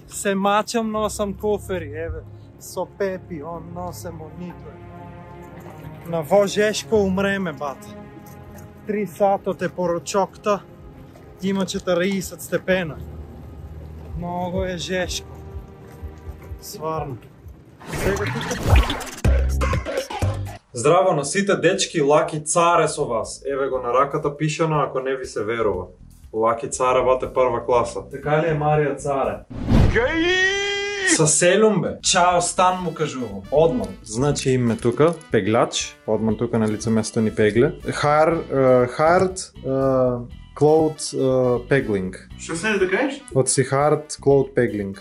Се мачам, носам кофери, еве, со Пепи, он носе монитор. На во жешко умреме, бате. 3 сата те порочокта, има 40 степена. Много е жешко. Сварно. Сега тука... Здраво на сите дечки, Лаки Царе со вас. Еве го на раката пишано, ако не ви се верува. Лаки Царе, бате, прва класа. Така ли е Марија Царе? Са селюм, бе. Чао, стан му кажувам. Одман. Значи име тука, пегляч. Одман тука на лице место ни пегле. Hard Cloud Pegling. Што се да кажеш? Од си Hard Cloud Pegling.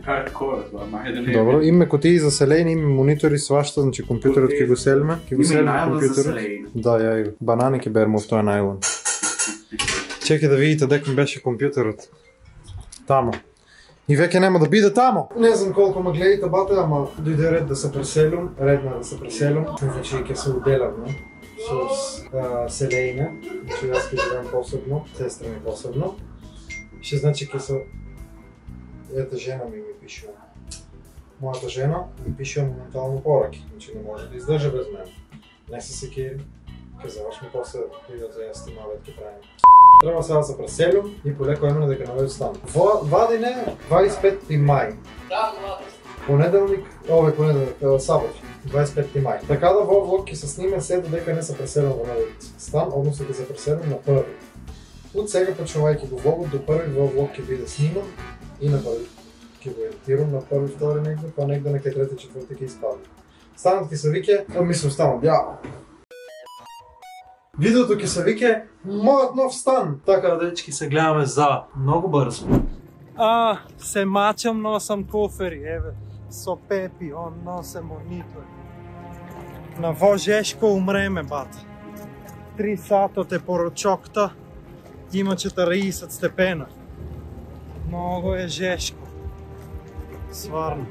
Hardcore, това махе да не е. Добро, име кутии за селени, име монитори, свашта, значи компјутерот ќе го селме. Име најлон за селени. Да, ја банани ќе берем в тој најлон. Чекай да видите дека ми беше компјутерот. Тамо. И веќе нема да биде тамо. Не знам колку ме гледате, бате, ама дојде ред да се преселам, редно да се преселам. Значи ќе се уделам, с селејне. Значи јас ќе живеам посебно, сестра ми посебно. Ще значи ќе се... Ета жена ми пишува. Мојата жена ми пишува моментално пораки, значи не може да издржа без мене. Не се секири, ќе завршме после видео за јас снимават ќе правим. Треба сега да се преселям и полеко време дека навеќе станам. Вадин е 25 мај. Понеделник, сабот, 25 мај. Така да во влог ќе се сниме се додека не се преселам во новиот стан, односно ќе се преселам на први. Од сега почнувајќи го влогот до први во влог ќе биде сниман и на први ќе го едитирам на први, втори негде, па негде на кај трети, четврти ќе испади. Станот ќе се вике, мислам станот, Видеото ќе се вике мојот нов стан. Така да дечки се гледаме за многу брзо. Се мачам, носам кофери, еве, со Пепи, он носе монитор. На во жешко умреме, бате. 3 сата те порочокта, има 40 степена. Много е жешко. Сварно.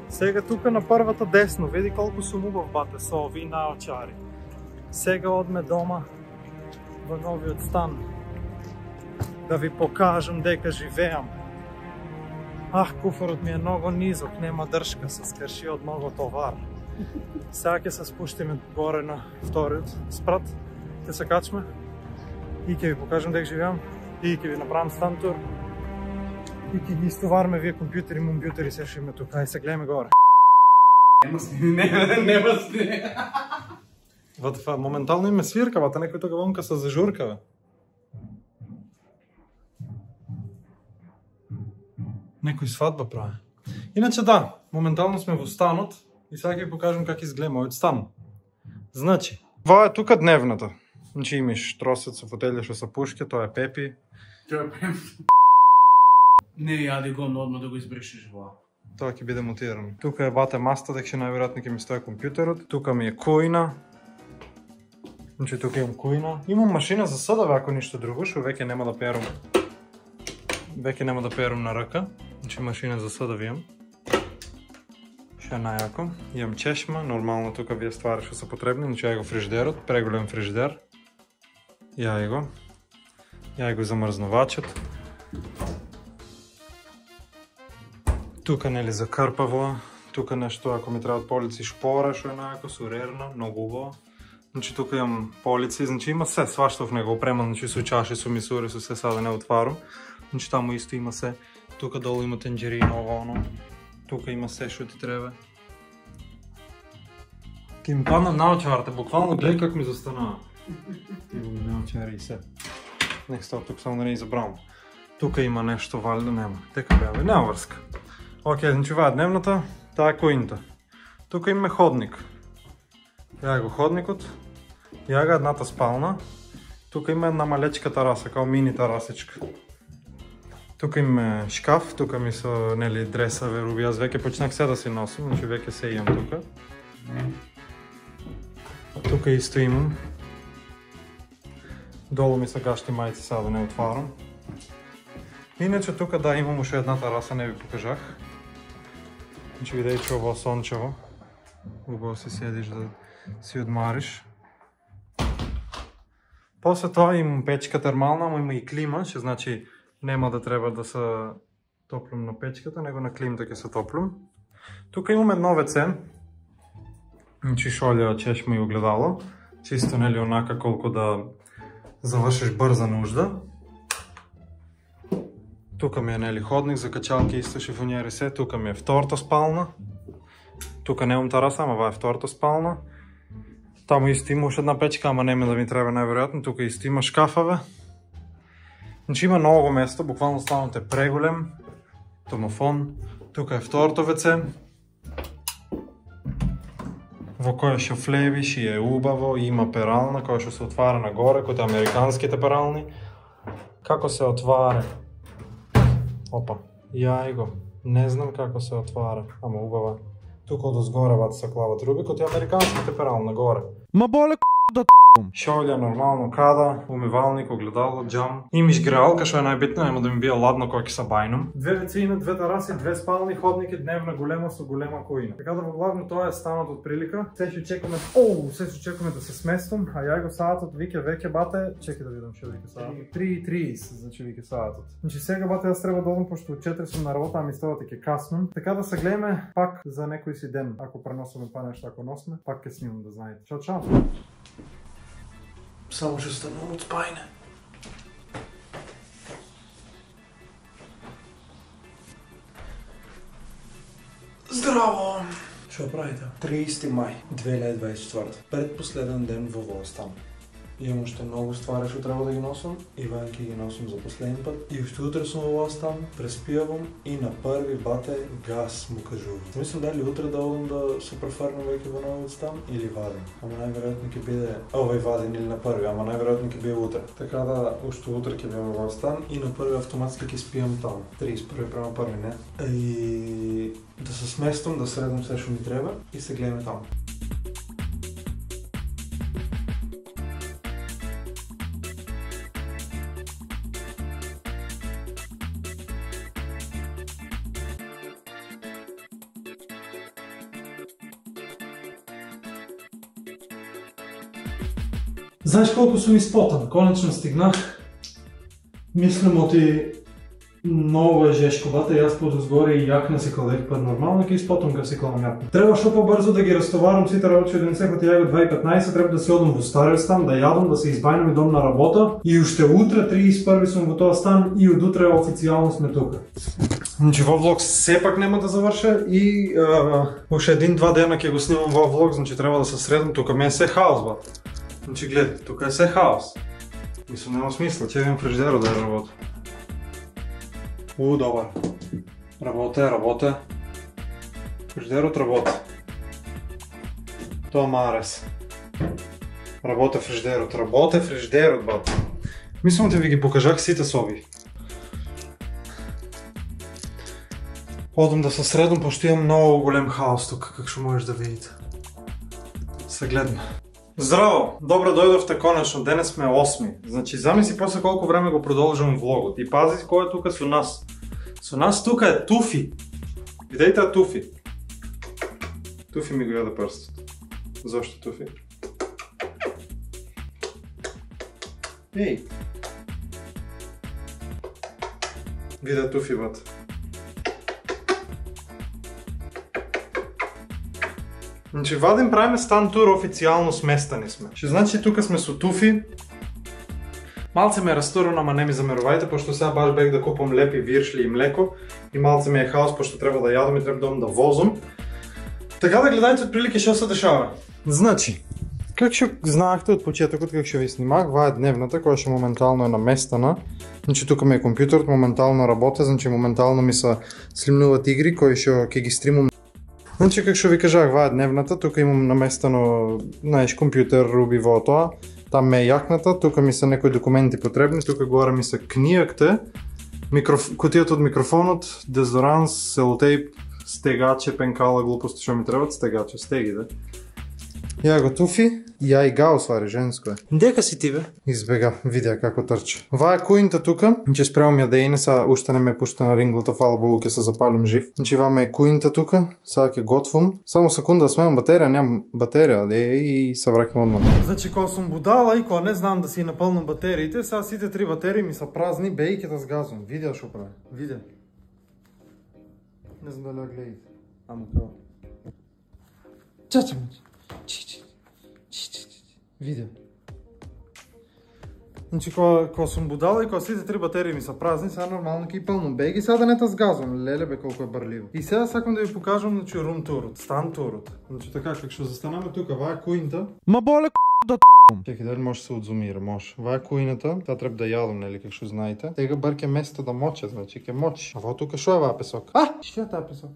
Сега тука на првата десно, види колку сум убав, бате, со овие наочари. Сега одме дома во новиот стан да ви покажам дека живеам. Куфарот ми е многу низок, нема дршка, се скрши од многу товар. Сега ќе се спуштиме горе на вториот спрат, ќе се качме и ќе ви покажам дека живеам и ќе ви направам стан тур и ќе ги истоварме вие компјутери, момбјутери, се што име тука и се гледаме горе. Нема сни. Моментално име свирка, бата, некој тука вонка се зажурка, бе. Некој свадба прави. Иначе да, моментално сме во станот и сега ќе покажам как изгледа мојот стан. Значи, ова е тука дневната. Значи имаш тросец со фотелја што се пушке, тоа е Пепи. Тоа е Пепи. Не, јади го одма да го избришиш во. Тоа ќе биде монтирано. Тука е бате маста, дека ќе најверојатно ќе ми стои компјутерот. Тука ми е коина. Значи тука имам коина. Имам машина за съдове, ако ништо друго, што веќе нема да перам. Веќе нема да перам на ръка. Значи машина за съдове имам. Што е најако. Имам чешма, нормално тука вие ствари што се потребни. Значи ја го фриждерот, преголем фриждер. Ја го замрзнувачот. Тука нели за крпаво. Тука нешто ако ми требаат полици шпора, што е најако, сурерно, многу убаво. Значи тука имам полици, значи има се, свашта в него опреман, значи со чаши, со мисури, со се сада не отварам. Значи таму исто има се, тука долу има тенџерина, ова оно. Тука има се што ти треба. Ке ми падна наочарите, буквално гледай как ми застанава. Имам наочари и се. Нека става тук само да не изабрам. Тука има нешто валјда, нема. Дека беа, нема врска. Окей, значи ова е дневната, таа е коинта. Тука имаме ходник. Ја го ходникот. Јага едната спална. Тука има една малечка тараса, као мини тарасичка. Тука има шкаф, тука ми со нели дреса, веруби, јас веќе почнах се да си носим, значи веќе се имам тука. Тука исто имам. Долу ми се гашти мајци, сега да не отварам. Иначе тука да имам уште една тараса, не ви покажах. Значи видејте ово сончево. Убаво си седиш да си одмариш. После тоа имам печка термална, ама има и клима, што значи нема да треба да топлюм на печката, него на климата ќе се топлюм. Тука имам едно WC. Значи шолја, чешма и огледало. Чисто нели онака колко да завършиш бърза нужда. Тука ми е нели ходник за качалки и шифоньери се. Тука ми е втората спална. Тука немам тараса, ама това е втората спална. Тамо исто има още една печка, ама нема да ми трябва най-вероятно. Тука исто има шкафове. Значи има много место, буквално станът е преголем. Домофон. Тука е второто WC. Во која ще влевиш и е убаво, има перална која ще се отваря нагоре, кои американските перални. Како се отваря? Опа, јај го. Не знам како се отваря, ама убава. Тука од озгоре вата се клава труби, кои американските перални нагоре. Ма боле да шолја нормално када, умивалник, огледало, джам. Имиш греалка, што е најбитно, нема да ми бие ладно кога ќе се бајнам. Две вецина, две тараси, две спални, ходники, дневна голема со голема коина. Така да во главно тоа е станот од прилика. Се ќе чекаме, се ќе чекаме да се сместам, а ја го саатот вике веќе бате, чекај да видам што вике саатот. 3:30, значи вике саатот. Значи сега бате јас треба да одам пошто 4 сум на работа, а ми ставате ќе каснам. Така да се гледаме пак за некој си ден, ако преносиме па нешто, ако носме, пак ќе снимам да знаете. Чао, чао. Само ще станам от спајне. Здраво! Шо правите? 30 мај 2024. Предпоследен ден во Волстан. Имам уште многу ствари што треба да ги носам и вајан ќе ги носам за последен пат. И уште утре сум во Волстан, преспијавам и на први бате газ му кажувам. Мислам дали утре да одам да се префарнам веќе во Новиот Стан или Ваден. Ама најверојатно ќе биде овој Ваден или на први, ама најверојатно ќе биде утре. Така да уште утре ќе бидам во Волстан и на први автоматски ќе спијам таму. 31 према први, не? И да се сместам, да средам се што ми треба и се гледаме таму. Знаеш колко сум испотан? Конечно стигнах. Мислам оти много е жешко бата и аз подозгоре и јакна си кладех път нормално ке испотам ка си кладам јакна. Треба шо побрзо да ги разтоварам сите работи од денеса кои ја го 2015, треба да се одам во стариот стан, да јадам, да се избајнам и дом на работа. И уште утре 31 сум во тоа стан и од утре официјално сме тука. Значи во влог сепак нема да заврша и уште един-два дена ќе го снимам во влог, значи треба да се средам, тука ме е се хаос бата. Значи гледате, тука е се хаос. Мислам нема смисла, ќе видим фриждерот да работи. Добар. Работе. Фриждерот работи. Тоа марес. Работе фриждерот, бат. Мислам те ви ги покажах сите соби. Одам да се средам, пошто имам много голем хаос тука, како што можеш да видите. Се гледаме. Здраво! Добро дојдовте конечно, денес сме 8. Значи замисли после колко време го продолжувам влогот и пази кој е тука со нас. Со нас тука е Туфи. Видејте Туфи. Туфи ми го јаде прстот. Зошто Туфи? Еј! Видеа Туфи бат. Значи вадим правиме стан тур, официјално сместани сме. Што значи тука сме со Туфи. Малце ме е растурено, ама не ми замерувајте, пошто сега баш бех да купам лепи виршли и млеко и малце ми е хаос, пошто треба да јадам и треба да возам. Така да гледајте отприлike што се дешава. Значи, как што знаахте од почетокот, как што ви снимах, ова е дневната која што моментално е наместена. Значи тука ми е компјутерот, моментално работи, значи моментално ми се слимнуваат игри кои што ќе ги стримам. Значи, как што ви кажах, ова е дневната, тука имам наместено, знаеш, компјутер, руби во тоа. Там ме е јакната, тука ми се некои документи потребни, тука горе ми се книјакте, кутијата од микрофонот, дезодоранс, селотейп, стегаче, пенкала, глупости што ми требат, стегаче, стеги, да. Ја го Туфи, ја и га освари, женско е. Дека си ти бе? Избега, видеа како трча. Ова е куинта тука, ќе спремам ја да ине, са уште не ме пушта на ринглата, фала Богу ќе се запалим жив. Значи ваме е куинта тука, сега ќе готвам. Само секунда да смеам батерија, нямам батерија, и се враќам одмah. Значи кога сум будала и кога не знам да си напълнам батериите, сега сите 3 батерии ми са празни, бе и ќе да сгазвам. Видеа шо прави, видеа. Не знам дали ја гледате. Ама као. Чача мачи. Видео. Значи, кога сум будала и кога сите 3 батерии ми са празни, сега нормално ки пълно беги, сега да не те сгазвам, леле бе колко е бърливо. И сега сакам да ви покажам, значи, рум турот, стан турот. Значи така, как ще застанаме тука, ва е куинта. Ма боле да чекай, дали може да се отзумира, може. Ва е куината, това трябва да ядам, нели, как ще знаете. Тега бърке место да моче, значи, ке мочи. А во тука шо е ва песок? Що е тая песок?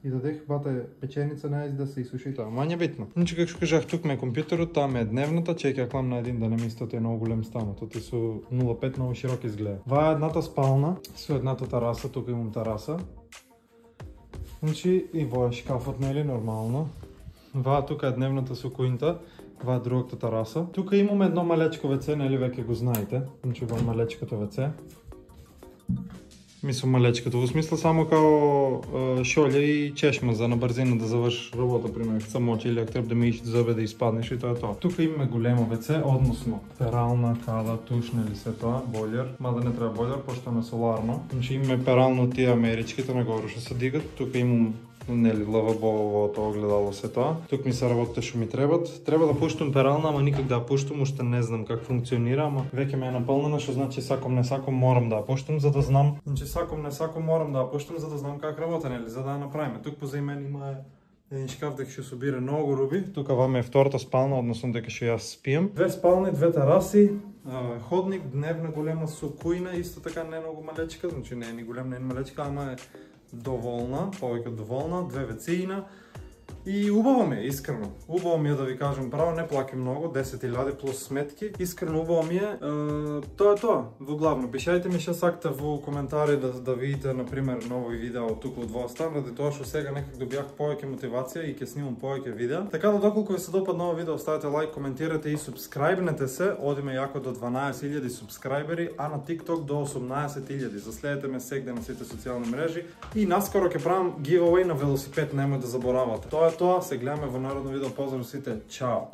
И дадех бата печеница на да се изсуши това. Ма не битно. Значи как ще кажах, тук ме е компютърът, там е дневната, чекай я клам на един да не мисля, е много голем стана. Тут е 0,5 много широк изгледа. Това е едната спална, с едната тараса, тук имам тараса. Значи и во е шкафът, нели, нормално. Това тук е дневната сукуинта, това е другата тараса. Тук имам едно малечко веце, нели веќе го знаете. Значи това е малечкото веце. Мислам малечкото, во смисла само као шолја и чешма за на брзина да завършиш работа, пример, като се мочи или ако трябва да миеш зъбе да изпаднеш и тоа е тоа. Тук имаме големо веце, односно перална, кала, туш, нели се тоа, бойлер, мада не треба бойлер, пошто е соларно. Значи имаме перално тия америчките нагоре ще се дигат, тук имам нели лавабо тоа огледало се тоа. Тук ми се работите што ми требат. Треба да пуштам перална, ама никак да ја пуштам, уште не знам как функционира, ама веќе ме е наполнена, што значи саком не саком морам да ја пуштам за да знам. Значи саком не саком морам да ја пуштам за да знам как работи, нели, за да ја направиме. Тук позади мен има един шкаф дека ќе собира многу руби. Тука ваме е втората спална, односно дека ќе јас спием. Две спални, две тераси, ходник, дневна голема со кујна, исто така не многу малечка, значи не е ни голем, не е ни малечка, ама е доволна, повеќе доволна, две вецеина и убаво ми е, искрено. Убаво ми е да ви кажам право, не плаке много, 10.000 плюс сметки. Искрено убаво ми е. Тоа е тоа, во главно. Пишајте ми што сакате во коментари да видите, например, нови видеа од тука од во стан, ради тоа што сега некак добијах повеќе мотивација и ќе снимам повеќе видеа. Така да доколку ви се допадна ова видео, оставете лайк, коментирате и субскрайбнете се. Одиме јако до 12.000 субскрайбери, а на TikTok до 18.000. Заследете ме сегде на сите социјални мрежи и наскоро ќе правам giveaway на велосипед, немој да заборавате. Тоа е тоа, се гледаме во наредно видео. Поздрав сите, чао!